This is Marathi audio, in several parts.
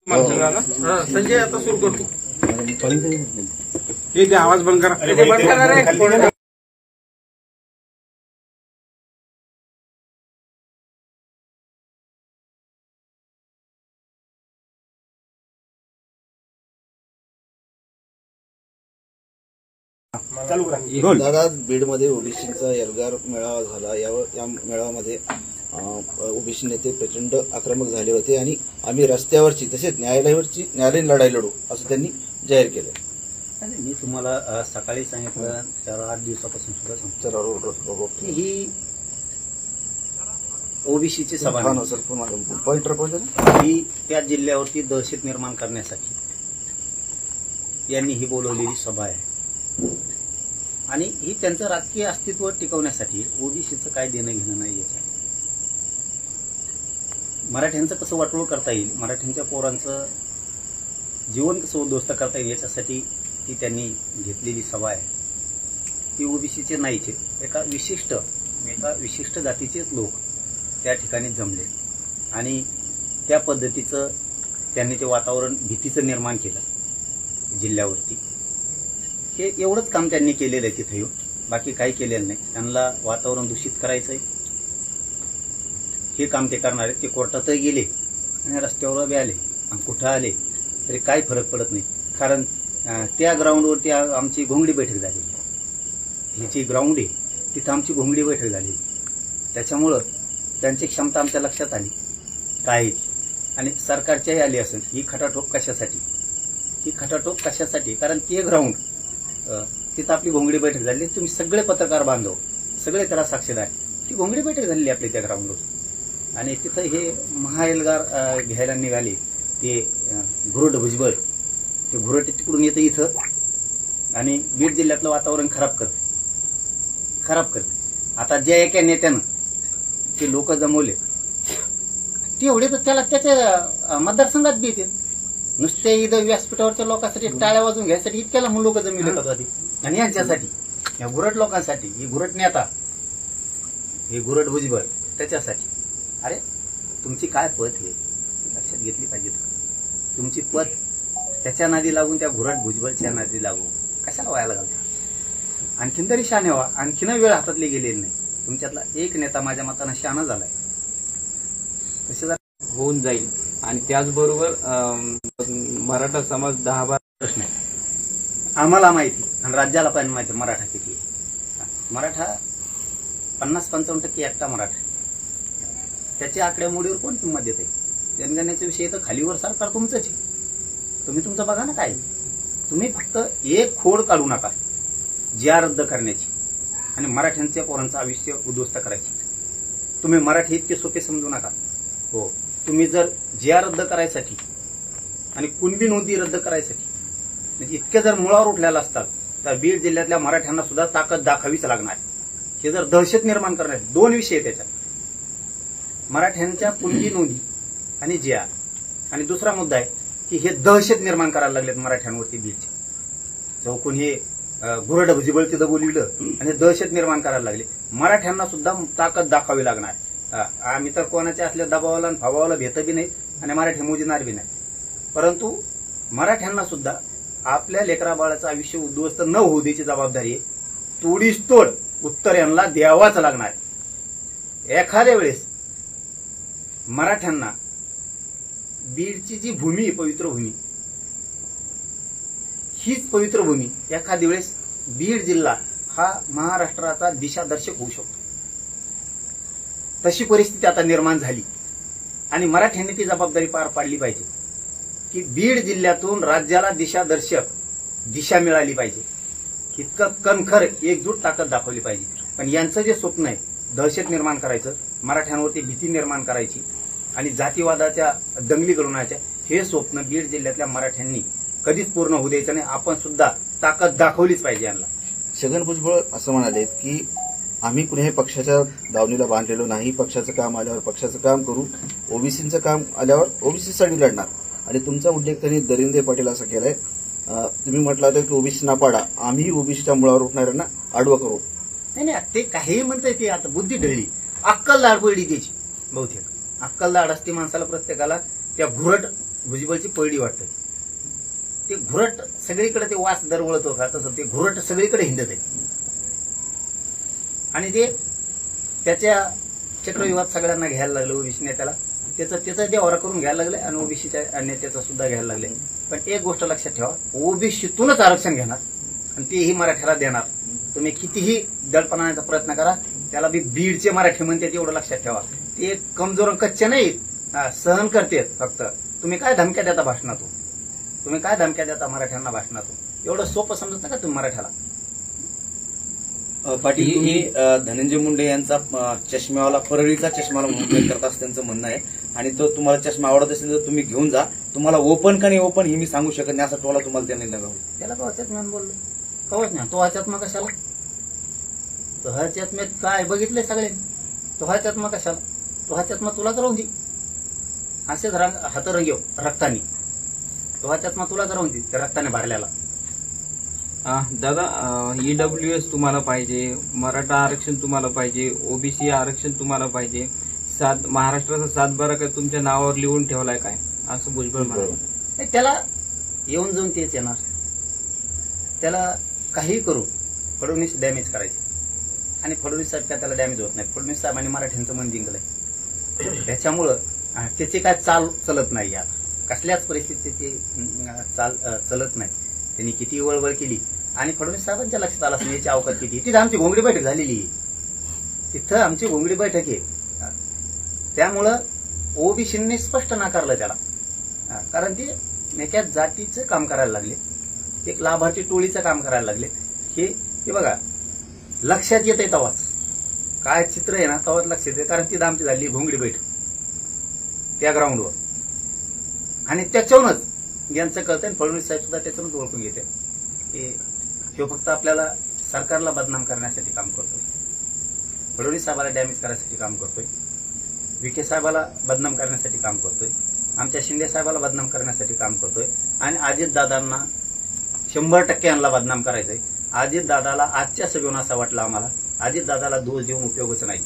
संजय आता सुरू करतो. ते आवाज बंद करा. बंद करा रे. दादा, बीडमध्ये ओबीसीचा एल्गार मेळावा झाला. या मेळाव्यामध्ये ओबीसी नेते प्रचंड आक्रमक झाले होते आणि आम्ही रस्त्यावरची तसेच न्यायालयीन लढाई लढू असं त्यांनी जाहीर केलं. मी तुम्हाला सकाळी सांगितलं 4-8 दिवसापासून सुद्धा सांगतो की ही ओबीसीची सभा ही त्या जिल्ह्यावरती दहशत निर्माण करण्यासाठी यांनी ही बोलवलेली सभा आहे आणि ही त्यांचं राजकीय अस्तित्व टिकवण्यासाठी. ओबीसीचं काय देणं घेणं नाही याच्यात. मराठ्यांचं कसं वाटोळ करता येईल, मराठ्यांच्या पोरांचं जीवन कसं उद्ध्वस्त करता येईल याच्यासाठी ती त्यांनी घेतलेली सभा आहे. ती ओबीसीचे नाहीचे एका विशिष्ट जातीचेच लोक त्या ठिकाणी जमले आणि त्या पद्धतीचं त्यांनी ते वातावरण भीतीचं निर्माण केलं जिल्ह्यावरती. हे एवढंच काम त्यांनी केलेलं आहे तिथे येऊन, बाकी काही केलेलं नाही. त्यांना वातावरण दूषित करायचंय हे काम ते करणार आहेत. ते कोर्टातही गेले आणि रस्त्यावर बी आले आणि कुठं आले तरी काही फरक पडत नाही. कारण त्या ग्राउंडवरती आमची घोंगडी बैठक झालेली. ही जी ग्राउंड आहे तिथं आमची घोंगडी बैठक झालेली. त्याच्यामुळं त्यांची क्षमता आमच्या लक्षात आली काय आणि सरकारच्याही आली असेल. ही खटाटोप कशासाठी? कारण ते ग्राउंड तिथं आपली घोंगडी बैठक झाली. तुम्ही सगळे पत्रकार बांधव सगळे त्याला साक्षीदार. ती घोंगडी बैठक झालेली आपली त्या ग्राउंडवर आणि तिथं हे महाएल्गार घ्यायला निघाले. ते घुरट भुजबळ ते घुरट तिकडून येतं इथं आणि बीड जिल्ह्यातलं वातावरण खराब करते. आता ज्या एका नेत्यानं ते लोक जमवले ते एवढे तर त्याला त्याच्या मतदारसंघात बी येते. नुसते इथं व्यासपीठावरच्या लोकांसाठी टाळ्या वाजून घ्यायसाठी इतक्याला म्हणून लोक जमले होती आणि यांच्यासाठी या घुरट लोकांसाठी ही घुरट नेता हे घुरट भुजबळ त्याच्यासाठी. अरे तुमची काय पत हे लक्षात घेतली पाहिजे. तुमची पत त्याच्या नादी लागून त्या घुरट भुजबळच्या नादी लागून कशाला व्हायला घालता. आणखीन तरी शहाणे व्हा. आणखीन वेळ हातातली गेलेली नाही. तुमच्यातला एक नेता माझ्या मतानं शहाणा झालाय तसे होऊन जाईल. आणि त्याचबरोबर मराठा समाज 10-12 प्रश्न आहे आम्हाला माहिती आणि राज्याला पण माहिती मराठा किती आहे. मराठा 50-55% एकटा मराठा. त्याच्या आकडेमोडीवर कोण किंमत देत आहे. जनगणनेचा विषय तर खालीवर सरकार तुमचंच आहे. तुम्ही तुमचं बघा ना काय. तुम्ही फक्त एक खोड काढू नका जिया रद्द करण्याची आणि मराठ्यांच्या पोरांचं आयुष्य उद्ध्वस्त करायची. तुम्ही मराठी इतके सोपे समजू नका. हो, तुम्ही जर जिया रद्द करायसाठी आणि कुणबी नोंदी रद्द करायसाठी म्हणजे इतके जर मुळावर उठलेला असतात तर बीड जिल्ह्यातल्या मराठ्यांना सुद्धा ताकद दाखवावीच लागणार. हे जर दहशत निर्माण करणार 2 विषय त्याच्यात. मराठ्यांच्या कुणबी नोंदी आणि जिया आणि दुसरा मुद्दा आहे की हे दहशत निर्माण करायला लागलेत मराठ्यांवरती बीडचे. चौकून हे घुरट भुजबळ तिथं बोलविलं आणि दहशत निर्माण करायला लागले. मराठ्यांना सुद्धा ताकद दाखवावी लागणार. आम्ही तर कोणाच्या असल्या दबावाला आणि फावाला भेट बी नाही आणि मराठी मोजणार बी नाही. परंतु मराठ्यांना सुद्धा आपल्या लेकरा बाळाचं आयुष्य उद्ध्वस्त न होऊ द्यायची जबाबदारी आहे. तोडीस्तोड उत्तर यांना द्यावाच लागणार. एखाद्या वेळेस मराठ्यांना बीडची जी भूमी पवित्र भूमी हीच पवित्र भूमी एखाद्या वेळेस बीड जिल्हा हा महाराष्ट्राचा दिशादर्शक होऊ शकतो. तशी परिस्थिती आता निर्माण झाली आणि मराठ्यांनी ती जबाबदारी पार पाडली पाहिजे की बीड जिल्ह्यातून राज्याला दिशा मिळाली पाहिजे. इतकं कणखर एकजूट ताकद दाखवली पाहिजे. पण यांचं जे स्वप्न आहे दहशत निर्माण करायचं, मराठ्यांवरती भीती निर्माण करायची आणि जातीवादाच्या दंगली घडवण्याच्या, हे स्वप्न बीड जिल्ह्यातल्या मराठ्यांनी कधीच पूर्ण होऊ द्यायचं नाही. आपण सुद्धा ताकद दाखवलीच पाहिजे यांना. छगन भुजबळ असं म्हणाले की आम्ही कुठेही पक्षाच्या दावणीला बांधलेलो नाही. पक्षाचं काम आल्यावर पक्षाचं काम करू, ओबीसीचं काम आल्यावर ओबीसीसाठी लढणार. आणि तुमचा उल्लेख त्यांनी दरिंदे पाटील असं केलाय. तुम्ही म्हटलं होतं की ओबीसी नापाडा, आम्ही ओबीसीच्या मुळावर उठणाऱ्यांना आडवं करू. नाही ते काही म्हणताय ते आता बुद्धी ढळली. अक्कल दाढ पडली त्याची बहुतेक. अक्कल दाढ असते माणसाला प्रत्येकाला. त्या घुरट भुजबळची पैडी वाटते. ते घुरट सगळीकडे ते वास दरवळतो का तसं ते घुरट सगळीकडे हिंडत आहे. आणि ते त्याच्या चक्रव्यूहात सगळ्यांना घ्यायला लागलं. ओबीसी नेत्याला त्याचा देवारा करून घ्यायला लागले आणि ओबीसीच्या नेत्याचा सुद्धा घ्यायला लागले. पण एक गोष्ट लक्षात ठेवा, ओबीसीतूनच आरक्षण घेणार आणि तेही मराठ्याला देणार. तुम्ही कितीही दडपणाचा प्रयत्न करा, त्याला बी बीडचे मराठी म्हणतात एवढं लक्षात ठेवा. ते कमजोर कच्चे नाहीत, सहन करतात. फक्त तुम्ही काय धमक्या देता भाषणातून, तुम्ही काय धमक्या देता मराठ्यांना भाषणातून, एवढं सोपं समजतं का तुम्ही मराठ्याला? पाटील, तुम्ही धनंजय मुंडे यांचा चष्म्यावाला परळीचा चष्माला म्हणून करत असं त्यांचं म्हणणं आहे. आणि तो तुम्हाला चष्मा आवडत असेल तर तुम्ही घेऊन जा. तुम्हाला ओपन का नाही ओपन हे मी सांगू शकत नाही, असा टोला तुम्हाला त्यांनी लगावला. त्याला कवाच्यात मी बोललो, कवच नाही. तो ह्याच्यात मग कशाला, तो ह्याच्यात मी काय बघितले सगळे, तो ह्याच्यात मग कशाला, तो ह्याच्यात मग तुलाच राहून दे. असेच हात रंगेव रक्तानी, तो ह्याच्यात मग तुलाच राहून दे रक्ताने भरल्याला. दादा, ईडब्ल्यूएस तुम्हाला पाहिजे, मराठा आरक्षण तुम्हाला पाहिजे, ओबीसी आरक्षण तुम्हाला पाहिजे, महाराष्ट्राचा 7/12 काय तुमच्या नावावर लिहून ठेवलाय काय, असं भुजबळ म्हणाले. त्याला येऊन जाऊन तेच येणार. त्याला काही करू, फडणवीस डॅमेज करायचे. आणि फडणवीस साहेब काय त्याला डॅमेज होत नाही. फडणवीस साहेबांनी मराठ्यांचं मन जिंकलंय, त्याच्यामुळं त्याची काय चाल चलत नाही. यार कसल्याच परिस्थितीची चाल चलत नाही. त्यांनी किती वळवळ केली आणि फडणवीस साहेबांच्या लक्षात आलं असं याची अवकात किती. तिथं आमची घोंगडी बैठक झालेली आहे, तिथं आमची घोंगडी बैठक आहे. त्यामुळं ओबीसींनी स्पष्ट नाकारलं त्याला. कारण ते एका जातीचं काम करायला लागले, एक लाभार्थी टोळीचं काम करायला लागले. हे बघा लक्षात येत आहे तेव्हाच, काय चित्र आहे ना तेव्हाच लक्षात येते. कारण तिथं आमची झाली घोंगडी बैठक त्या ग्राउंडवर. आणि त्याच्यावरूनच यांचं कळतंय, फडणवीस साहेब सुद्धा त्याच्यावरूनच ओळखून घेते. हे फक्त आपल्याला सरकारला बदनाम करण्यासाठी काम करतोय, फडणवीस साहेबाला डॅमेज करण्यासाठी काम करतोय, विखे साहेबाला बदनाम करण्यासाठी काम करतोय, आमच्या शिंदे साहेबाला बदनाम करण्यासाठी काम करतोय. आणि अजितदादांना 100% यांना बदनाम करायचंय. अजितदादाला आजच्या सभेवरून असा वाटलं आम्हाला, अजितदादाला दोष देऊन उपयोगच नाही.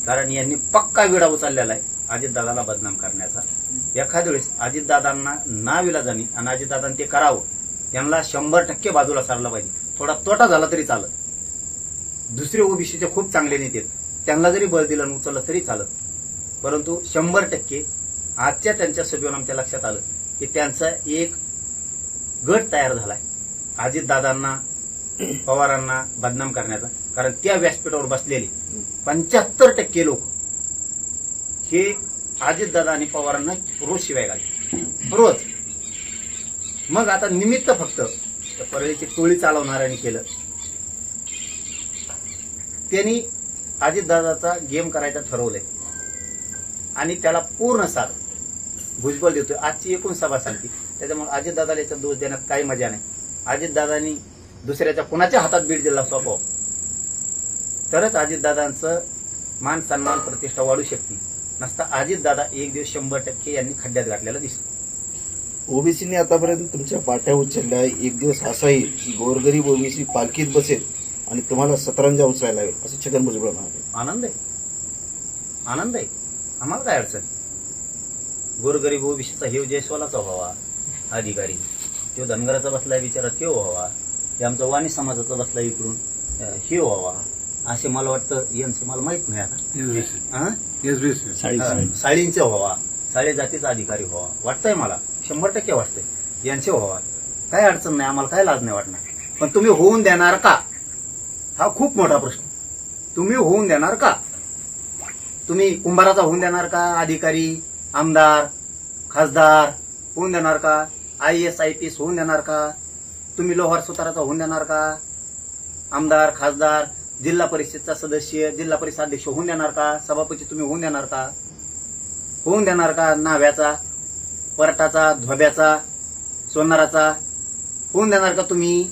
कारण यांनी पक्का विडा उचललेला आहे अजितदादाला बदनाम करण्याचा. एखाद्या वेळेस अजितदादांना नाविलाजानी आणि अजितदादांनी ते करावं, त्यांना 100% बाजूला सारलं पाहिजे. थोडा तोटा झाला तरी चालत. दुसरे ओबीसीचे खूप चांगले नेते, त्यांना जरी बळ दिलं आणि उचललं तरी चालत. परंतु 100% आजच्या त्यांच्या सभेवर आमच्या लक्षात आलं की त्यांचा एक गट तयार झालाय अजितदादांना पवारांना बदनाम करण्याचा. कारण त्या व्यासपीठावर बसलेले 75% लोक हे अजितदादा आणि पवारांना रोज शिवाय घालते, रोज. मग आता निमित्त फक्त परळीची टोळी चालवणाऱ्यांनी केलं. त्यांनी अजितदादाचा गेम करायचा ठरवलंय आणि त्याला पूर्ण साथ भुजबळ देतोय. आजची एकूण सभा सांगते, त्याच्यामुळे अजितदादाला याचा दोष देण्यात काही मजा नाही. अजितदादांनी दुसऱ्याच्या कुणाच्या हातात बीड दिला सोपव तरच अजितदादांचं मान सन्मान प्रतिष्ठा वाढू शकते. नसता अजितदादा एक दिवस 100% यांनी खड्ड्यात घातलेला दिसतो. ओबीसीने आतापर्यंत तुमच्या पाट्या उचलल्या. एक दिवस असा येईल की गोरगरीब ओबीसी पालखीत बसेल आणि तुम्हाला सतरंजा उचलायला हवे, असं छगन भुजबळ म्हणाले. आनंद आहे, आनंद आहे. आम्हाला काय अडचण. गोरगरीब ओबीसीचा हे जयस्वालाचा व्हावा अधिकारी, तो धनगराचा बसलाय बिचारा तो व्हावा, ते आमचा वाणी समाजाचा बसलाय इकडून हे व्हावा, असे मला वाटतं. यांचं मला माहित नाही आता. साळींचे व्हावा, साळे जातीचा अधिकारी व्हावा वाटतंय मला, 100% वाटतंय. यांचे व्हावा, काय अडचण नाही, आम्हाला काय लाज नाही वाटणार. पण तुम्ही होऊन देणार का, हा खूप मोठा प्रश्न. तुम्ही होऊन देणार का? तुम्ही कुंभाराचा होऊन देणार का अधिकारी, आमदार, खासदार होऊन देणार का? IAS IPS होऊन देणार का? तुम्ही लोहार सुताराचा होऊन देणार का? आमदार, खासदार, जिल्हा परिषदचा सदस्य, जिल्हा परिषद अध्यक्ष होऊन देणार का? सभापती तुम्ही होऊन देणार का? होऊन देणार का? न्हाव्याचा, परटाचा, धोब्याचा, सोनाराचा होऊन देणार का तुम्ही?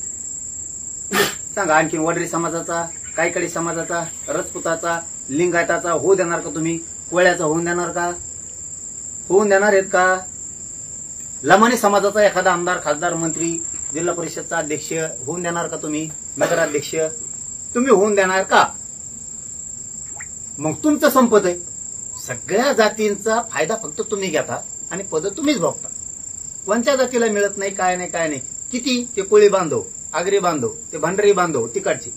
सांगा. आणखीन वडरी समाजाचा, कायकडी समाजाचा, रजपुताचा, लिंगायताचा होऊ देणार का तुम्ही? कोळ्याचा होऊन देणार का? होऊन देणार आहेत का? लमानी समाजाचा एखादा आमदार, खासदार, मंत्री, जिल्हा परिषदचा अध्यक्ष होऊन देणार का तुम्ही? नगराध्यक्ष तुम्ही होऊन देणार का? मग तुमचं संपत आहे. सगळ्या जातींचा फायदा फक्त तुम्ही घेता आणि पद तुम्हीच भोगता. कोणत्या जातीला मिळत नाही, काय नाही काय नाही. किती ते कोळी बांधव, आगरी बांधव, ते भांडरी बांधव तिकडचे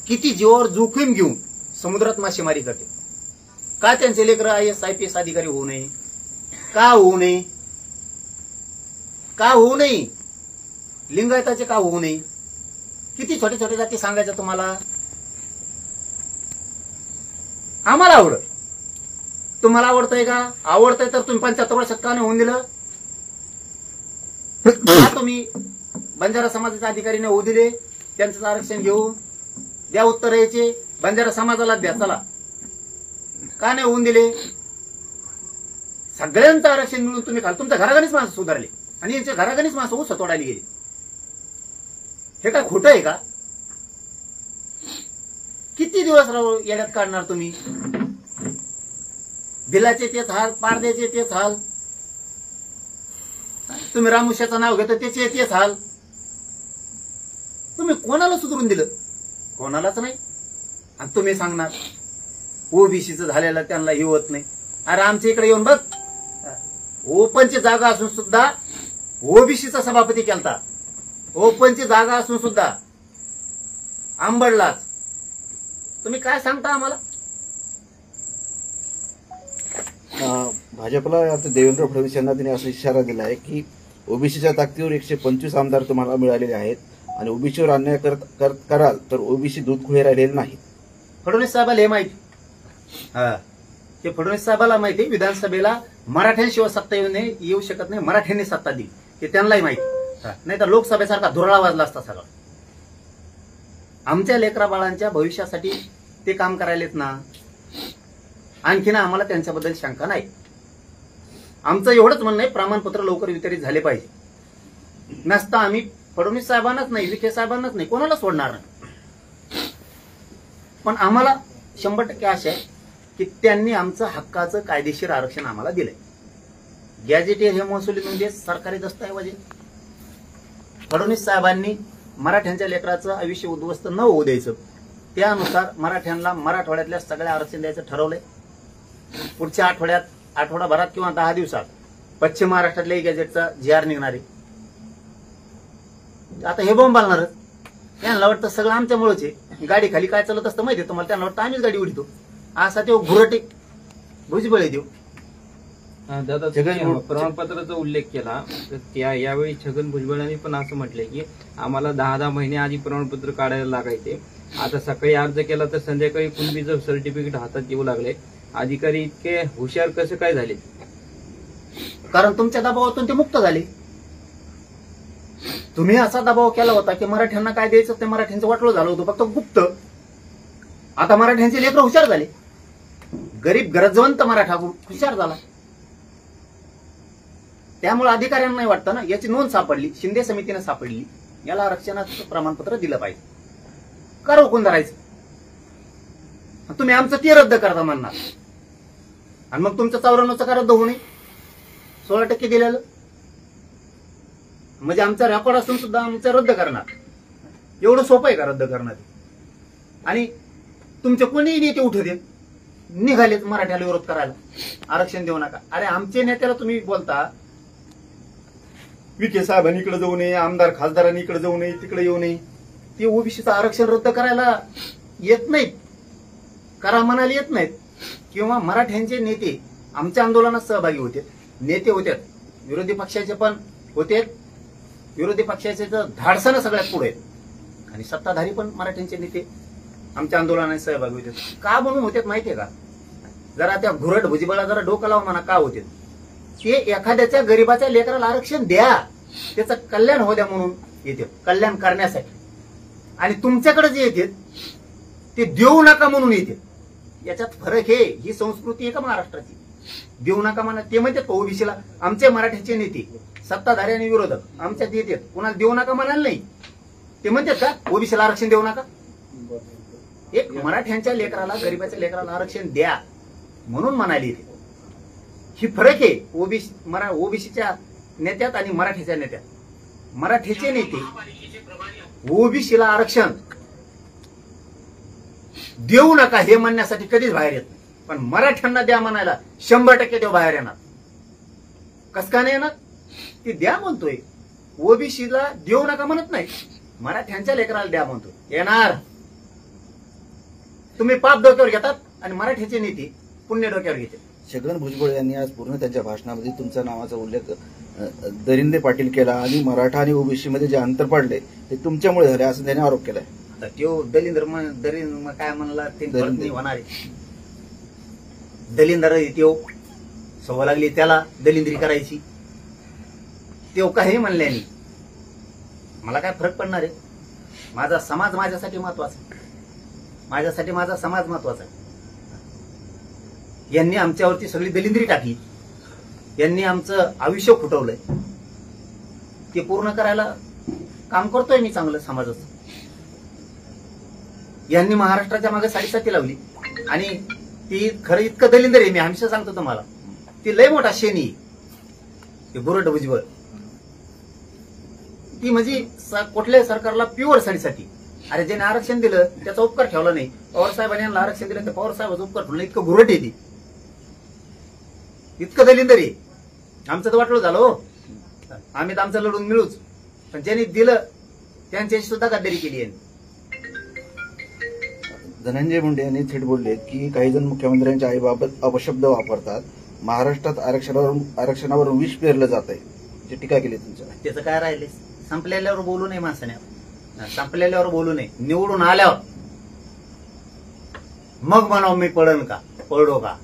किती जीवावर जोखीम घेऊन समुद्रात मासेमारी करते. का त्यांचे लेकरं IAS IPS अधिकारी होऊ नये? का होऊ नये? का होऊ नये? लिंगायताचे का होऊ नये? किती छोटे छोटे जाती सांगायचं तुम्हाला? आम्हाला आवडत. तुम्हाला आवडतंय का? आवडतंय तर तुम्ही 75 वर्षात का नाही होऊन दिलं? का तुम्ही बंजारा समाजाच्या अधिकारीने होऊ दिले? त्यांचं आरक्षण घेऊन द्या उत्तर यायचे. बंजारा समाजाला द्या, चला. का नाही होऊन दिले? सगळ्यांचं आरक्षण मिळून तुम्ही खाल. तुमच्या घराघणीच माणसं सुधारले आणि यांच्या घराघणीच माणसं ऊस तोडायला गेली. हे काय खोटं आहे का? किती दिवस येड्यात काढणार तुम्ही? बिलाचे तेच हाल, पारद्याचे तेच हाल, तुम्ही रामुशाचं नाव घेता त्याचे तेच हाल. तुम्ही कोणाला सुधरून दिलं? कोणालाच नाही. आणि तुम्ही सांगणार ओबीसीचं झालेलं त्यांना हे होत नाही. अरे आमच्या इकडे येऊन बघ, ओपनची जागा असून सुद्धा ओबीसीचा सभापती केलता. ओपनची जागा असून सुद्धा आंबडलाच. तुम्ही काय सांगता आम्हाला? भाजपला आता देवेंद्र फडणवीस यांना त्यांनी असा इशारा दिला आहे की ओबीसीच्या ताकदीवर 125 आमदार तुम्हाला मिळालेले आहेत आणि ओबीसीवर अन्याय कराल तर ओबीसी दूध खुळे राहिलेले नाही. फडणवीस साहेबाला हे माहिती. ते फडणवीस साहेबाला माहिती विधानसभेला मराठ्यांशिवाय सत्ता येऊ शकत नाही. मराठ्यांनी सत्ता दिली ते त्यांनाही माहिती. नाही तर लोकसभेसारखा धुरळा वाजला असता सगळं. आमच्या लेकरा बाळांच्या भविष्यासाठी ते काम करायलेत ना. आणखीन आम्हाला त्यांच्याबद्दल शंका नाही. आमचं एवढंच म्हणणं आहे, प्रमाणपत्र लवकर वितरित झाले पाहिजे. नसता आम्ही फडणवीस साहेबांनाच नाही, विखे साहेबांनाच नाही, कोणाला सोडणार नाही. पण आम्हाला 100% आशा आहे की त्यांनी आमचं हक्काचं कायदेशीर आरक्षण आम्हाला दिलंय. गॅजेटियर हे महसुली म्हणजे सरकारी दस्तऐवज आहे. फडणवीस साहेबांनी मराठ्यांच्या लेकराचं आयुष्य उद्ध्वस्त न होऊ द्यायचं, त्यानुसार मराठ्यांना मराठवाड्यातल्या सगळ्या आरक्षण द्यायचं ठरवलंय. पुढच्या आठवडाभरात किंवा 10 दिवसात पश्चिम महाराष्ट्रातल्या गॅजेटचा GR निघणार आहे. आता हे बॉम्ब बालणारच. त्यांना वाटतं सगळं आमच्यामुळेच आहे. गाडी खाली काय चालत असतं माहिती तुम्हाला? त्यांना वाटतं आम्हीच गाडी उडतो. असा तो घुरटे भुजबळ देऊ. दादा तुम्ही प्रमाणपत्राचा उल्लेख केला तर त्या यावेळी छगन भुजबळांनी पण असं म्हटलंय की आम्हाला 10 महिने आधी प्रमाणपत्र काढायला लागायचे. आता सकाळी अर्ज केला तर संध्याकाळी कुणबीचं सर्टिफिकेट हातात येऊ लागले. अधिकारी इतके हुशार कसे काय झाले? कारण तुमच्या दबावातून ते मुक्त झाले. तुम्ही असा दबाव केला होता की मराठ्यांना काय द्यायचं ते मराठ्यांचं वाटलं झालं होतं फक्त गुप्त. आता मराठ्यांचे लेकरं हुशार झाले. गरीब गरजवंत मराठा हुशार झाला. त्यामुळे अधिकाऱ्यांना नाही वाटतं ना, याची नोंद सापडली, शिंदे समितीने सापडली, याला आरक्षणाचं प्रमाणपत्र दिलं पाहिजे. का रोखून धरायचं? तुम्ही आमचं ते रद्द करता म्हणणार आणि मग तुमचं 94चं का रद्द होऊ नये? 16% दिलेलं म्हणजे आमचा रेकॉर्ड असून सुद्धा आमचं रद्द करणार. एवढं सोपं आहे का रद्द करणार? आणि तुमचे कोणी नेते उठू देत निघालेत मराठ्याला विरोध करायला, आरक्षण देऊ नका. अरे आमचे नेत्याला तुम्ही बोलता विखे साहेबांनी इकडे जाऊ नये, आमदार खासदारांनी इकडे जाऊ नये, तिकडे येऊ नये. ते ओबीसीचं आरक्षण रद्द करायला येत नाहीत, करा म्हणाले येत नाहीत. किंवा मराठ्यांचे नेते आमच्या आंदोलनात सहभागी होते, नेते होते, विरोधी पक्षाचे पण होते. विरोधी पक्षाचे तर धाडसानं सगळ्यात पुढे आहेत आणि सत्ताधारी पण मराठ्यांचे नेते आमच्या आंदोलनात सहभागी होते. का म्हणून होते माहितीये का? जरा त्या घुरट भुजबळा जरा डोकं लावून म्हणा का होते ते. एखाद्याच्या गरीबाच्या लेकराला आरक्षण द्या, त्याचं कल्याण हो द्या म्हणून येते, कल्याण करण्यासाठी. आणि तुमच्याकडे जे येते ते देऊ नका म्हणून येते. याच्यात फरक आहे. ही संस्कृती आहे का महाराष्ट्राची? देऊ नका म्हणा ते म्हणतात ओबीसीला. आमचे मराठ्याचे नेते सत्ताधारी आणि विरोधक आमच्यात येतात, कुणाला देऊ नका म्हणाल नाही. ते म्हणतात का ओबीसीला आरक्षण देऊ नका? एक मराठ्यांच्या लेकराला, गरीबाच्या लेकराला आरक्षण द्या म्हणून म्हणाली येते. ही फरक आहे ओबीसीच्या नेत्यात आणि मराठीच्या नेत्यात. मराठीचे नेते ओबीसीला आरक्षण देऊ नका हे म्हणण्यासाठी कधीच बाहेर येत नाही, पण मराठ्यांना द्या म्हणायला 100% ते बाहेर येणार. कस का नाही येणार? ती द्या म्हणतोय. ओबीसीला देऊ नका म्हणत नाही, मराठ्यांच्या लेकराला द्या म्हणतोय. येणार. तुम्ही पाप डोक्यावर घेतात आणि मराठ्याचे नेते पुण्य डोक्यावर घेते. छगन भुजबळ यांनी आज पूर्ण त्यांच्या भाषणामध्ये तुमच्या नावाचा उल्लेख दरिंदे पाटील केला आणि मराठा आणि ओबीसी मध्ये जे अंतर पडले ते तुमच्यामुळे झाले असं त्यांनी आरोप केलाय. आता त्यो दलिंदर काय म्हणला ते परत नाही होणार आहे. दलिंदर त्यो सवय लागली त्याला दलिंदरी करायची. त्यो काही म्हणल्याने मला काय फरक पडणार आहे? माझा समाज माझ्यासाठी महत्वाचा, माझ्यासाठी माझा समाज महत्वाचा आहे. यांनी आमच्यावरती सगळी दलिंदरी टाकली, यांनी आमचं आयुष्य फुटवलंय. ते पूर्ण करायला काम करतोय मी चांगलं समाजाचं. यांनी महाराष्ट्राच्या मागे साडेसाती लावली आणि ती खरं इतकं दलिंदर आहे, मी हमेशा सांगतो तुम्हाला, ती लय मोठा शेणी ते बुरट भुजबळ. ती म्हणजे कुठल्याही सरकारला प्युअर साडेसाती. अरे ज्याने आरक्षण दिलं त्याचा उपकार ठेवला नाही. पवार साहेबांनी यांना आरक्षण दिलं तर पवार साहेबाचा उपकार ठेवला. इतकं बुरट आहे ती, इतकं दलिंदर आहे. आमचं तर वाटलं झालं हो, आम्ही तर आमचं लढून मिळूच, पण ज्यांनी दिलं त्यांच्याशी सुद्धा गद्दारी केली आहे. धनंजय मुंडे यांनी थेट बोलले की काही जण मुख्यमंत्र्यांच्या आईबाबत अपशब्द वापरतात. महाराष्ट्रात आरक्षणावर विष पेरलं जात आहे, टीका केली तुमच्या. त्याचं काय राहिले? संपलेल्यावर बोलू नये माणसाने, संपलेल्यावर बोलू नये. निवडून आल्यावर मग म्हणावं मी पडन का, पडो का.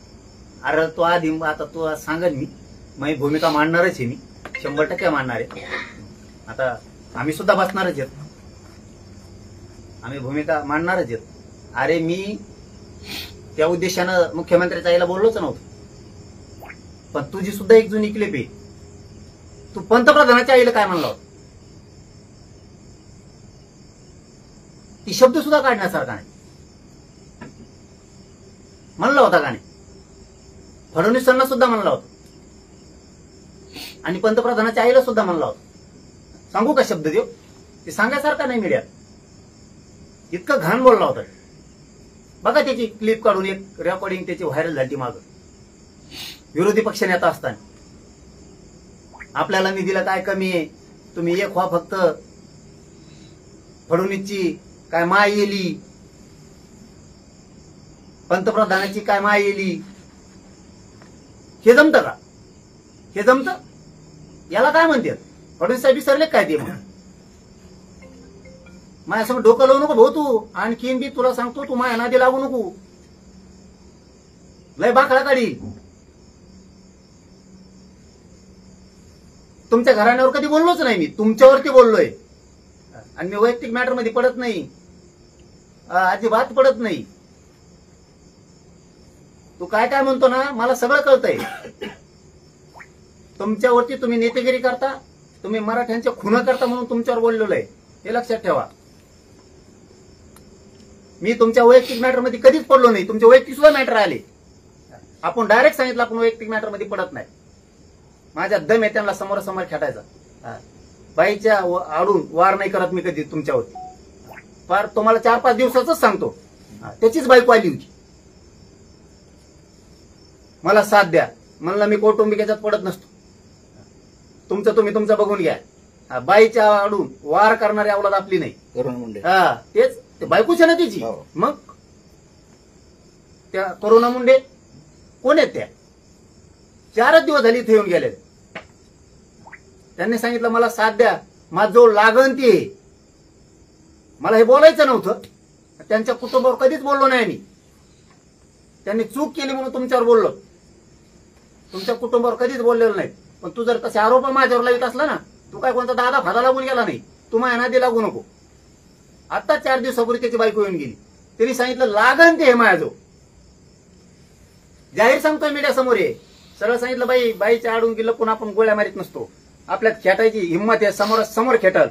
अरे तो आधी आता तो सांगन मी, माझी भूमिका मांडणारच आहे मी, 100% मांडणार आहे. आता आम्ही सुद्धा बसणारच आहेत, आम्ही भूमिका मांडणारच आहेत. अरे मी त्या उद्देशानं मुख्यमंत्र्याच्या आईला बोललोच नव्हतं, पण तुझी सुद्धा एक जुनी क्लिप आहे. तू पंतप्रधानाच्या आईला काय म्हणला होता? ती शब्द सुद्धा काढण्यासारखा नाही. म्हणला होता का नाही? फडणवीसांना सुद्धा म्हणला होता आणि पंतप्रधानाच्या आईला सुद्धा म्हणला होता. सांगू का शब्द देव? ते सांगायसारखा नाही मीडियात. इतकं घाण बोलला होता. बघा त्याची क्लिप काढून, एक रेकॉर्डिंग त्याची व्हायरल झाली मागं, विरोधी पक्षनेता असताना. आपल्याला निधीला काय कमी आहे, तुम्ही एक व्हा फक्त, फडणवीसची काय माय येली, पंतप्रधानाची काय माय येली. हे जमतं का? हे जमतं? याला काय म्हणतात? फडणवीस साहेब विसरले काय ते? म्हणून माझ्यासमोर डोकं लावू नको भाऊ तू. आणखीन बी तुला सांगतो, तू माझ्या नादी लागू नको, लय बाकळा काढी. तुमच्या घराण्यावर कधी बोललोच नाही मी, तुमच्यावरती बोललोय. आणि मी वैयक्तिक मॅटर मध्ये पडत नाही, अजिबात पडत नाही. तू काय काय म्हणतो ना, मला सगळं कळतंय. तुमच्यावरती तुम्ही नेतेगिरी करता, तुम्ही मराठ्यांच्या खुना करता म्हणून तुमच्यावर बोललेलो आहे, हे लक्षात ठेवा. मी तुमच्या वैयक्तिक मॅटर मध्ये कधीच पडलो नाही. तुमचे वैयक्तिक सुद्धा मॅटर आले, आपण डायरेक्ट सांगितलं आपण वैयक्तिक मॅटर मध्ये पडत नाही. माझ्या दम आहे त्यांना समोरासमोर खेटायचा. बाईच्या आडून वार नाही करत मी कधी तुमच्यावरती. फार तुम्हाला 4-5 दिवसाच सांगतो, त्याचीच बायको आली होती, मला साथ द्या म्हणलं. मी कौटुंबिक याच्यात पडत नसतो. तुमचं तुम्ही तुमचं बघून घ्या. बाईच्या आडून वार करणारी अवलाद आपली नाही. करुणा मुंडे तेच ते बायकोच्या ना तिची. मग त्या करुणा मुंडे कोण आहेत? त्या 4च दिवस झाली इथे येऊन गेले. त्यांनी सांगितलं मला साथ द्या, माझ जो लागण ती. मला हे बोलायचं नव्हतं, त्यांच्या कुटुंबावर कधीच बोललो नाही मी. त्यांनी चूक केली म्हणून तुमच्यावर बोललो, तुमच्या कुटुंबावर कधीच बोललेलं नाही. पण तू जर तसे आरोप माझ्यावर लावित असला ना, तू काय कोणता दादा फादा लागून गेला नाही, तू माझ्या नादी लागू नको. आता 4 दिवसापूर्वी त्याची बायको येऊन गेली, त्यांनी सांगितलं लागण ते हे माझ्या जो. जाहीर सांगतोय मीडिया समोर आहे, सरळ सांगितलं बाईच्या आडून गेलं पण आपण गोळ्या मारीत नसतो, आपल्यात खेटायची हिंमत आहे, समोर खेटल.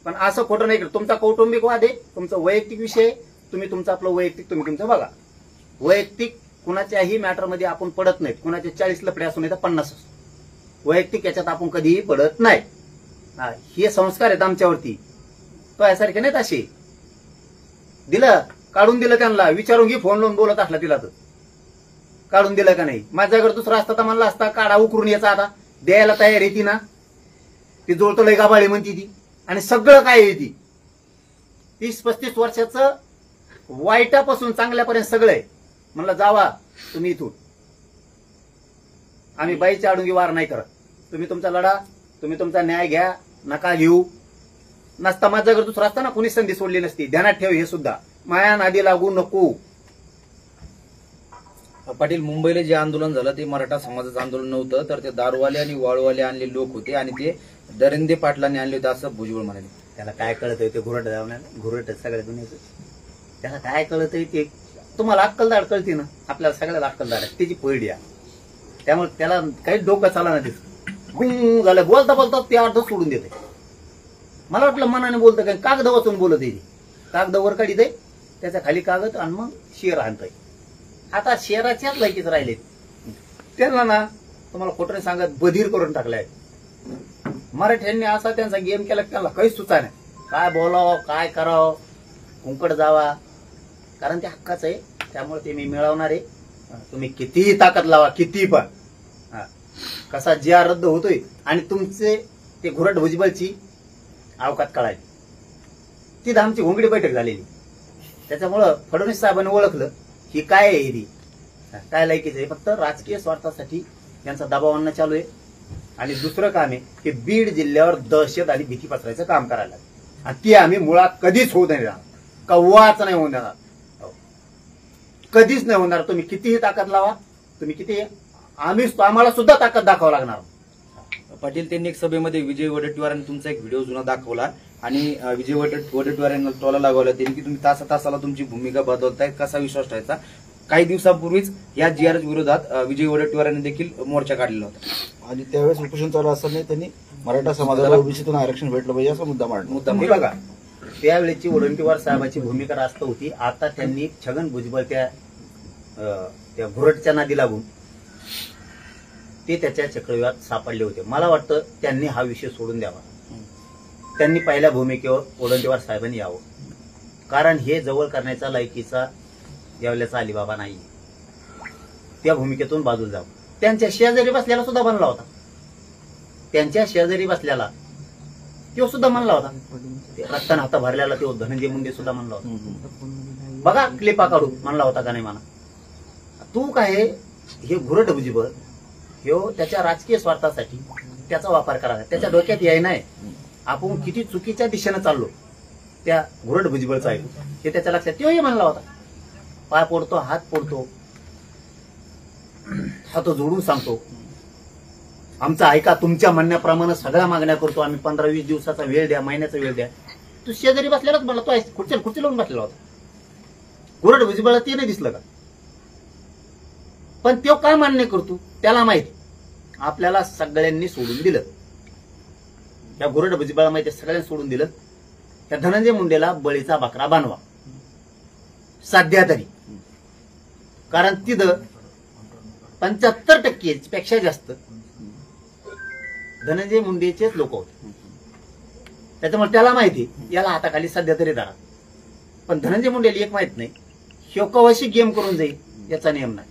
पण असं खोटं नाही. तुमचा कौटुंबिक वाद आहे, तुमचा वैयक्तिक विषय, तुम्ही तुमचं आपलं वैयक्तिक तुम्ही तुमचं बघा. वैयक्तिक कुणाच्याही मॅटरमध्ये आपण पडत नाहीत. कुणाचे 40 लफडे असू नाही तर 50 असो, वैयक्तिक याच्यात आपण कधीही पडत नाही. हे संस्कार आहेत आमच्यावरती, तो यासारखे नाहीत असे. दिलं काढून दिलं त्यांना, विचारून घे फोन लावून बोलत असला तिला तर काढून दिलं का नाही? माझ्या जागेवर दुसरा असता तर म्हणला असता काढा उकरून याचा, आता द्यायला तयार आहे ती ना. ती जोडतो लय गाबाळी म्हणती ती, आणि सगळं काय आहे ती 30-35 वर्षाचं वाईटापासून चांगल्यापर्यंत सगळं आहे. म्हणलं जावा तुम्ही इथून, आम्ही बाईच्या आडुंगी वार नाही करत. तुम्ही तुमचा लढा, तुम्ही तुमचा न्याय घ्या, नका घेऊ. नसता माझ्या जर दुसरा असता ना कुणी संधी सोडली नसती. ध्यानात ठेव हे सुद्धा, माया नादी लागू नको. पाटील, मुंबईला जे आंदोलन झालं ते मराठा समाजाचं आंदोलन नव्हतं, तर ते दारूवाले आणि वाळूवाले आणले लोक होते आणि ते दरिंदे पाटलांनी आणले होते असं भुजबळ म्हणाले. त्याला काय कळतंय ते घुरट धावण्याला, घुरट सगळ्या दुनियेचं. त्याला काय कळतंय ते, तुम्हाला अक्कलदाड कळते ना, आपल्याला सगळ्याला अक्कलदाड आहे, त्याची पहिली आहे. त्यामुळे त्याला काही डोकं चाला ना दिसत झालं. बोलता बोलता ते अर्ध सोडून देते. मला वाटलं मनाने बोलतं काय, कागद वाचून बोलत आहे. कागद वर काढीत आहे, त्याच्या खाली कागद आणि मग शेर आणतंय. आता शेराच्याच लायकीच राहिले त्यांना ना, तुम्हाला खोटं नाही सांगत, बधीर करून टाकलाय. मराठ्यांनी असा त्यांचा गेम केला, त्यांना काहीच सुचा नाही. काय बोलावं, काय करावं, कुंकड जावा, कारण ते हक्काच आहे. त्यामुळे ते मी मिळवणार आहे. तुम्ही कितीही ताकद लावा, किती पण. कसा जिया रद्द होतोय आणि तुमचे ते घुरट भुजबळची अवकात कळाली. ती आमची घोंगडी बैठक झालेली. त्याच्यामुळं फडणवीस साहेबांनी ओळखलं की काय आहे ही, काय लायकीच आहे. फक्त राजकीय स्वार्थासाठी यांचा दबाव आणणं चालू आहे. आणि दुसरं काम आहे की बीड जिल्ह्यावर दहशत आणि भीती पसरायचं काम करायला, आणि ती आम्ही मुळात कधीच होऊ नाही देणार, कव्वाच नाही होऊन देणार, कधीच नाही होणार. तुम्ही कितीही ताकद लावा, तुम्ही किती, आम्हाला सुद्धा ताकद दाखवावं लागणार. पाटील, त्यांनी एक सभेमध्ये विजय वडेट्टीवारांनी तुमचा एक व्हिडिओ जुना दाखवला आणि विजय वडेट्टीवारांना टोला लागवला त्यांनी की तुम्ही तासाला तुमची भूमिका बदलताय, कसा विश्वास ठेवायचा. काही दिवसांपूर्वीच या GRS विरोधात विजय वडेट्टीवारांनी देखील मोर्चा काढलेला होता आणि त्यावेळेस उपोषण चालू असताना त्यांनी मराठा समाजाला ओबीसीतून आरक्षण भेटलं पाहिजे असा मुद्दा मांडला. हे बघा, त्यावेळेची वडेट्टीवार साहेबांची भूमिका रास्त होती. आता त्यांनी छगन भुजबळ त्या घुरटच्या नादी लागून ते त्याच्या चक्रव्यूहात सापडले होते. मला वाटतं त्यांनी हा विषय सोडून द्यावा. त्यांनी पहिल्या भूमिकेवर वडेट्टीवार साहेबांनी यावं, कारण हे जवळ करण्याचा लायकीचा यावल्याचा अलिबाबा नाही. त्या भूमिकेतून बाजूला जावं. त्यांच्या शेजारी बसल्याला सुद्धा म्हणला होता, त्यांच्या शेजारी बसल्याला तो सुद्धा म्हणला होता, रक्तान हाता भरल्याला तो धनंजय मुंडे सुद्धा म्हणला होता. बघा क्लिपा काढू, म्हणला होता का नाही म्हणा. तू काय हे घुरट भुजबळ ह्यो त्याच्या राजकीय स्वार्थासाठी त्याचा वापर करायचा, त्याच्या डोक्यात याय नाही आपण किती चुकीच्या दिशेनं चाललो त्या घुरट भुजबळचा आहे हे त्याच्या लक्षात. तोही म्हणला होता, पाय पोडतो, हात पोडतो, हात जोडून सांगतो, आमचा ऐका, तुमच्या म्हणण्याप्रमाणे सगळ्या मागण्या करतो आम्ही, 15-20 दिवसाचा वेळ द्या, महिन्याचा वेळ द्या. तू शेजारी बसलेलाच म्हणला, तो खुर्ची लावून बसलेला होता. घुरट भुजबळला ते नाही दिसलं का? पण तो काय मान्य करतो त्याला माहिती. आपल्याला सगळ्यांनी सोडून दिलं, त्या घुरट भुजबळला माहिती, सगळ्यांनी सोडून दिलं. त्या धनंजय मुंडेला बळीचा बकरा बनवा सध्या तरी, कारण तिथं 75% पेक्षा जास्त धनंजय मुंडेचेच लोक होते. त्याच्यामुळे त्याला माहिती याला हाताखाली सध्या तरी धरा. पण धनंजय मुंडेला एक माहित नाही, ह्यो कवाशी गेम करून जाईल याचा नियम नाही.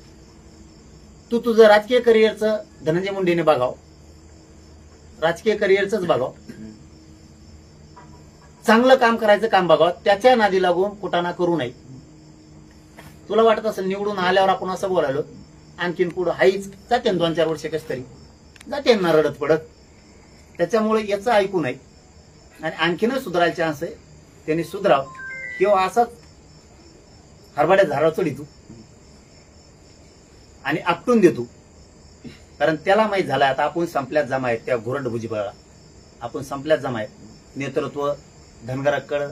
तू तुझं राजकीय करिअरचं धनंजय मुंडेने बघाव, राजकीय करिअरच बघाव, चांगलं काम करायचं काम बघाव, त्याच्या नादी लागून कुटाणा करू नये. तुला वाटत असेल निवडून आल्यावर आपण असं बोलायलो, आणखीन पुढं हाईच जाते 2-4 वर्ष कस तरी जाते ना रडत पडत. त्याच्यामुळे याचं ऐकू नये आणि आणखीनच सुधारायला चान्स आहे. त्यांनी सुधराव किंवा असाच हरभाड्यात झाडावर चढितो आणि आपटून देतो, कारण त्याला माहित झालाय आता आपण संपल्यात जमा आहेत. त्या घुरट भुजबळाला आपण संपल्यात जमा आहेत. नेतृत्व धनगराकडं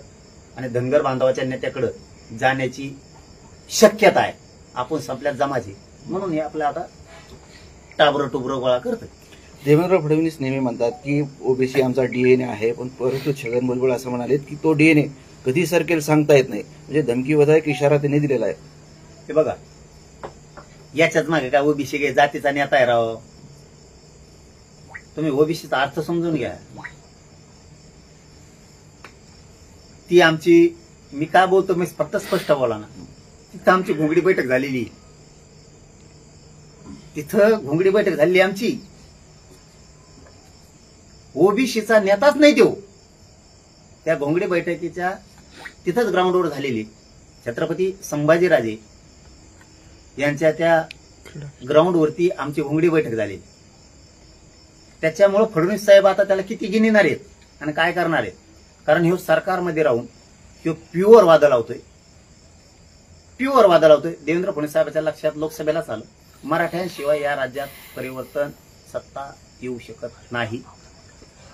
आणि धनगर बांधवाच्या नेत्याकडं जाण्याची शक्यता आहे. आपण संपल्यात जमाचे, म्हणून हे आपलं आता टाबर टुबरं गोळा करत. देवेंद्र फडणवीस नेहमी म्हणतात की ओबीसी आमचा DNA आहे, पण परंतु छगन भुजबळ असं म्हणाले की तो DNA कधी सरकेल सांगता येत नाही. म्हणजे धमकीवधायक इशारा त्यांनी दिलेला आहे. हे बघा, याच्याच मागे काय ओबीसी काय जातीचा नेता आहे राव. तुम्ही ओबीसीचा अर्थ समजून घ्या. ती आमची, मी काय बोलतो मी फक्त स्पष्ट बोला ना, तिथं आमची घोंगडी बैठक झालेली. तिथं घोंगडी बैठक झाली आमची. ओबीसीचा नेताच नाही देऊ. त्या घोंगडी बैठकीच्या तिथंच ग्राउंडवर झालेली छत्रपती संभाजीराजे यांच्या त्या ग्राउंडवरती आमची घोंगडी बैठक झालेली. त्याच्यामुळे फडणवीस साहेब आता त्याला किती गिनिणार आहेत आणि काय करणार आहेत. कारण ह्यो सरकारमध्ये राहून ह्यो प्युअर वादा लावतोय. देवेंद्र फडणवीस साहेबांच्या लक्षात लोकसभेलाच आलं, मराठ्यांशिवाय या राज्यात परिवर्तन सत्ता येऊ शकत नाही.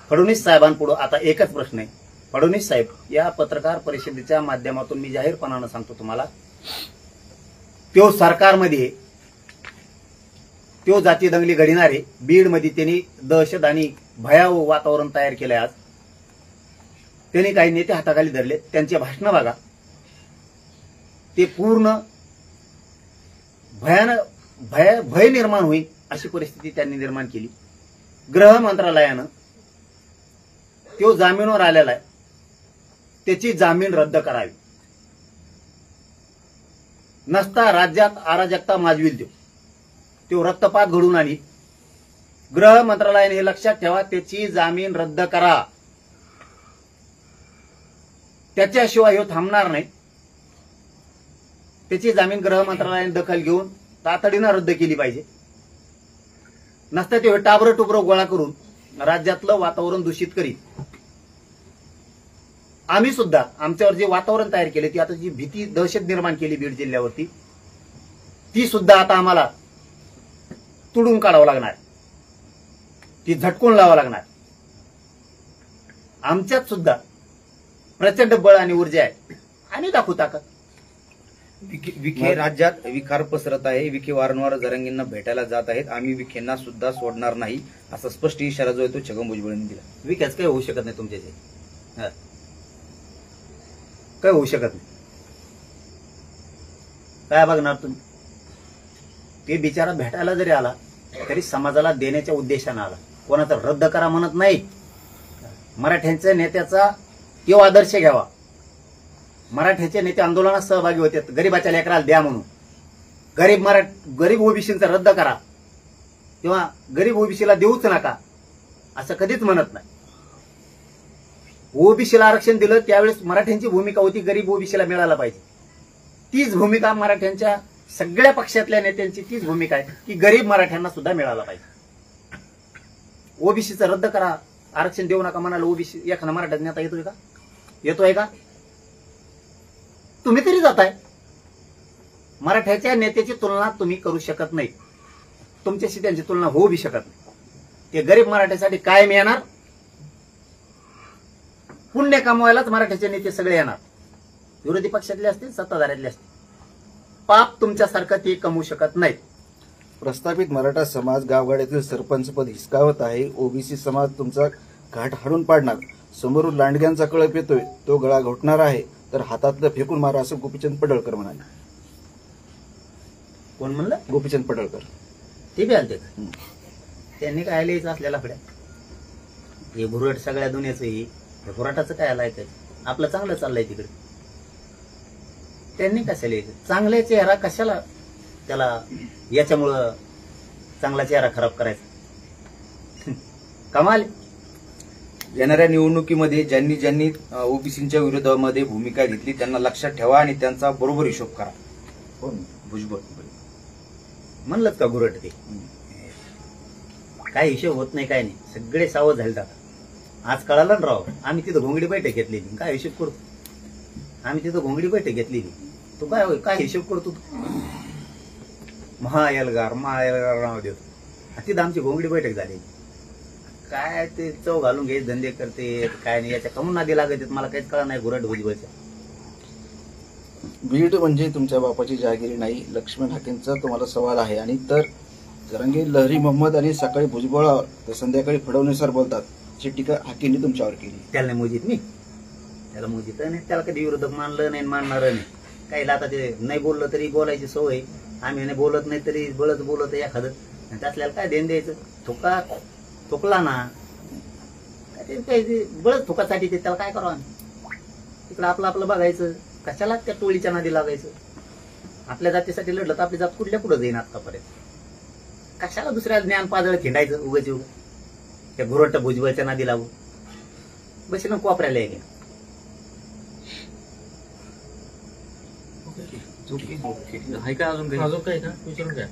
फडणवीस साहेबांपुढे आता एकच प्रश्न आहे. फडणवीस साहेब, या पत्रकार परिषदेच्या माध्यमातून मी जाहीरपणानं सांगतो तुम्हाला, त्यो सरकारमध्ये त्यो जाती दंगली घडणारे बीडमध्ये त्यांनी दहशत आणि भयावह वातावरण तयार केलंय. आज त्यांनी काही नेते हाताखाली धरले. त्यांचे भाषणं बघा, ते पूर्ण भय निर्माण होईल अशी परिस्थिती त्यांनी निर्माण केली. गृह मंत्रालयानं तो जामीनवर आलेला आहे, त्याची जामीन रद्द करावी. नसता राज्यात अराजकता माजविल तो रक्तपात घडून आणि गृह मंत्रालयाने हे लक्षात ठेवा, त्याची जामीन रद्द करा. त्याच्याशिवाय हे थांबणार नाही. त्याची जामीन गृह मंत्रालयाने दखल घेऊन तातडीनं रद्द केली पाहिजे. नसता ते टाबरं टुबरं गोळा करून राज्यातलं वातावरण दूषित करीत. आम्ही सुद्धा आमच्यावर जे वातावरण तयार केले, ती आता जी भीती दहशत निर्माण केली बीड जिल्ह्यावरती, ती सुद्धा आता आम्हाला तुडून काढावं लागणार, ती झटकून लावावं लागणार. आमच्यात सुद्धा प्रचंड बळ आणि ऊर्जा आहे. आम्ही दाखवू ताकद. विखे राज्यात विकार पसरत आहे. विखे वारंवार जरांगींना भेटायला जात आहेत. आम्ही विखेंना सुद्धा सोडणार नाही असा स्पष्ट इशारा जो आहे तो छगन भुजबळांनी दिला. विकास काही होऊ शकत नाही तुमच्याचे, काय होऊ शकत नाही. काय बघणार तुम्ही. ते बिचारा भेटायला जरी आला तरी समाजाला देण्याच्या उद्देशानं आला. कोणाचा रद्द करा म्हणत नाही. मराठ्यांच्या नेत्याचा तो आदर्श घ्यावा. मराठ्याचे नेते आंदोलनात सहभागी होते, गरीबाच्या लेकराला द्या म्हणून. गरीब ओबीसीचा रद्द करा किंवा गरीब ओबीसीला देऊच नका असं कधीच म्हणत नाही. ओबीसीला आरक्षण दिलं त्यावेळेस मराठ्यांची भूमिका होती गरीब ओबीसीला मिळाला पाहिजे. तीच भूमिका मराठ्यांच्या सगळ्या पक्षातल्या नेत्यांची तीच भूमिका आहे की गरीब मराठ्यांना सुद्धा मिळाला पाहिजे. ओबीसीचं रद्द करा, आरक्षण देऊ नका म्हणाला ओबीसी एखादा मराठा नेता येतोय का? तुम्ही तरी जाताय. मराठ्याच्या नेत्याची तुलना तुम्ही करू शकत नाही. तुमच्याशी त्यांची तुलना होऊ बी शकत नाही. ते गरीब मराठ्यासाठी कायम येणार. पुण्य कमवायलाच मराठ्याचे नेते सगळे येणार. विरोधी पक्षातले असतील, सत्ताधाऱ्यातले असतील. पाप तुमच्यासारखं ते कमवू शकत नाहीत. प्रस्थापित मराठा समाज गावगाड्यातील सरपंचपद हिसकावत आहे. ओबीसी समाज तुमचा घाट हाडून पाडणार. समोरून लांडग्यांचा कळप येतोय, तो गळा घोटणार आहे, तर हातातलं फेकून मारा असं गोपीचंद पडळकर म्हणाले. कोण म्हणलं? गोपीचंद पडळकर. ते बी आलते का? त्यांनी काय लिहायचं असलेला फड्या. हे भुरट सगळ्या दुनियाचं हे भुराटाचं काय आलाय? आपलं चांगलं चाललंय तिकडे. त्यांनी कशाला लिहायचं? चांगल्या चेहरा कशाला त्याला याच्यामुळं चांगला चेहरा खराब करायचा? कमाल. येणाऱ्या निवडणुकीमध्ये ज्यांनी ज्यांनी ओबीसींच्या विरोधामध्ये भूमिका घेतली त्यांना लक्षात ठेवा आणि त्यांचा बरोबर हिशोब करा. कोण? भुजबळ. म्हणलंच का घुरट ते? काय हिशोब होत नाही, काय नाही. सगळे सावध झाले. आज कळालं ना राव, आम्ही तिथं घोंगडी बैठक घेतलेली. काय हिशोब करतो आम्ही? तिथं घोंगडी बैठक घेतलेली. तू काय हिशोब करतो? महाएलगार नाव देतो. तिथं आमची घोंगडी बैठक झाली. काय ते चव घालून घे, धंदे करते काय नाही. याच्या कमून नादी लागत मला काहीच कळलं नाही. घुरट भुजबळच्या. बीड म्हणजे तुमच्या बापाची जहागिरी नाही, लक्ष्मण हाकेंचा तुम्हाला सवाल आहे. आणि तर जरांगे लहरी मोहम्मद आणि सकाळी भुजबळ तर संध्याकाळी फडणवीसवर बोलतात, ची टीका हाकेंनी तुमच्यावर केली. त्याला नाही मोजित मी. त्याला मोजित नाही. त्याला कधी विरोधक मानलं नाही, मानणार नाही. काही आता ते नाही बोललं तरी बोलायची सवय. आम्ही नाही बोलत नाही तरी बळच बोलत एखादं. त्यासल्याला काय देण द्यायचं? थुकला ना बळच थुकासाठी ते त्याला काय करावं आम्ही? तिकडं आपलं आपलं बघायचं. कशाला त्या टोळीच्या नादी लागायचं? आपल्या जातीसाठी लढलं तर आपली जात कुठल्या पुढे जाईन आतापर्यंत. कशाला दुसऱ्या ज्ञान पाजळ खिंडायचं उगाच उग त्या गुरट भुजबळच्या नादी लागू बस ना कोपऱ्याला एक आहे का अजून काही काय का विचारून काय